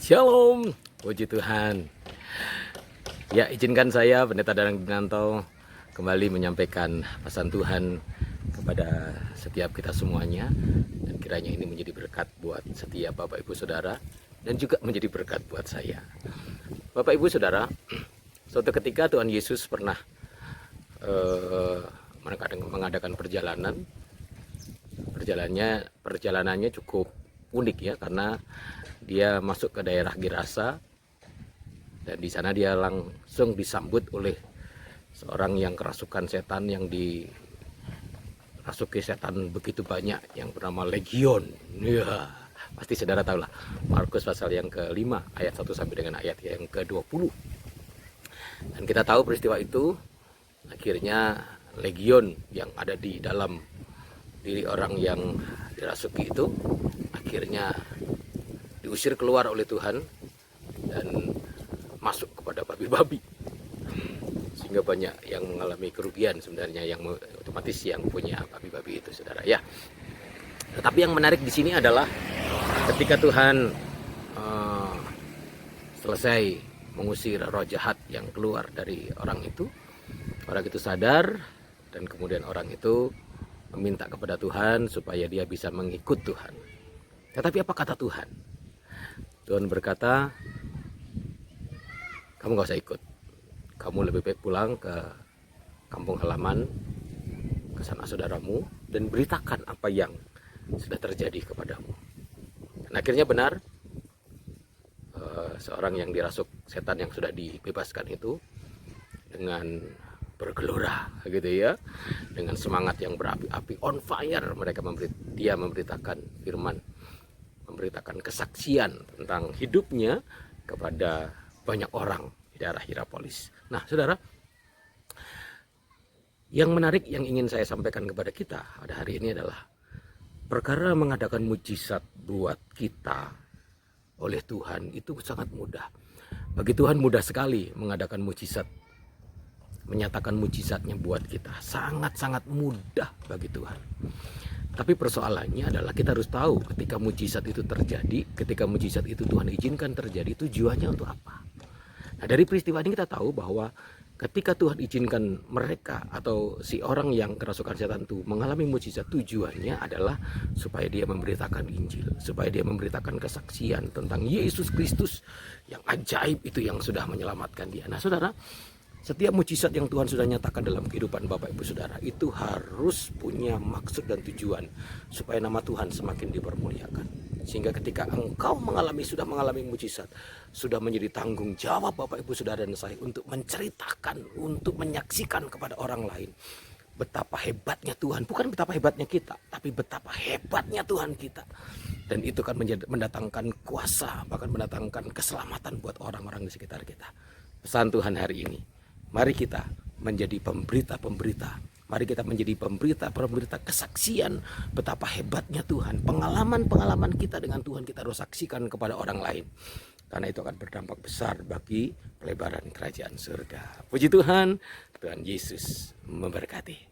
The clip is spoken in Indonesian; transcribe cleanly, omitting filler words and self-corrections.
Shalom, puji Tuhan. Ya, izinkan saya Pendeta Danang Dinanto kembali menyampaikan pesan Tuhan kepada setiap kita semuanya, dan kiranya ini menjadi berkat buat setiap Bapak Ibu Saudara dan juga menjadi berkat buat saya. Bapak Ibu Saudara, suatu ketika Tuhan Yesus pernah mengadakan perjalanannya cukup unik ya, karena dia masuk ke daerah Gerasa, dan di sana dia langsung disambut oleh seorang yang kerasukan setan, yang dirasuki setan begitu banyak, yang bernama Legion. Ya, pasti saudara tahu lah, Markus pasal yang ke-5 ayat 1 sampai dengan ayat yang ke-20. Dan kita tahu peristiwa itu, akhirnya Legion yang ada di dalam diri orang yang dirasuki itu akhirnya diusir keluar oleh Tuhan dan masuk kepada babi-babi, sehingga banyak yang mengalami kerugian sebenarnya, yang otomatis yang punya babi-babi itu, saudara ya. Tetapi yang menarik di sini adalah ketika Tuhan selesai mengusir roh jahat yang keluar dari orang itu sadar, dan kemudian orang itu meminta kepada Tuhan supaya dia bisa mengikut Tuhan. Tetapi apa kata Tuhan? Tuhan berkata, kamu gak usah ikut. Kamu lebih baik pulang ke kampung halaman, ke sanak saudaramu, dan beritakan apa yang sudah terjadi kepadamu. Dan akhirnya benar, seorang yang dirasuk setan yang sudah dibebaskan itu dengan bergelora gitu ya, dengan semangat yang berapi-api, on fire, dia memberitakan firman, memberitakan kesaksian tentang hidupnya kepada banyak orang di daerah Hierapolis. Nah, saudara, yang menarik yang ingin saya sampaikan kepada kita pada hari ini adalah perkara mengadakan mujizat buat kita oleh Tuhan itu sangat mudah. Bagi Tuhan mudah sekali mengadakan mujizat, menyatakan mujizatnya buat kita. Sangat-sangat mudah bagi Tuhan. Tapi persoalannya adalah kita harus tahu ketika mujizat itu terjadi, ketika mujizat itu Tuhan izinkan terjadi, tujuannya untuk apa. Nah, dari peristiwa ini kita tahu bahwa ketika Tuhan izinkan mereka atau si orang yang kerasukan setan itu mengalami mujizat, tujuannya adalah supaya dia memberitakan Injil, supaya dia memberitakan kesaksian tentang Yesus Kristus yang ajaib itu, yang sudah menyelamatkan dia. Nah, saudara, setiap mujizat yang Tuhan sudah nyatakan dalam kehidupan Bapak Ibu Saudara itu harus punya maksud dan tujuan supaya nama Tuhan semakin dipermuliakan. Sehingga ketika engkau sudah mengalami mujizat, sudah menjadi tanggung jawab Bapak Ibu Saudara dan saya untuk menceritakan, untuk menyaksikan kepada orang lain betapa hebatnya Tuhan. Bukan betapa hebatnya kita, tapi betapa hebatnya Tuhan kita. Dan itu kan mendatangkan kuasa, bahkan mendatangkan keselamatan buat orang-orang di sekitar kita. Pesan Tuhan hari ini, mari kita menjadi pemberita-pemberita. Mari kita menjadi pemberita-pemberita kesaksian betapa hebatnya Tuhan. Pengalaman-pengalaman kita dengan Tuhan kita harus saksikan kepada orang lain. Karena itu akan berdampak besar bagi pelebaran kerajaan surga. Puji Tuhan, Tuhan Yesus memberkati.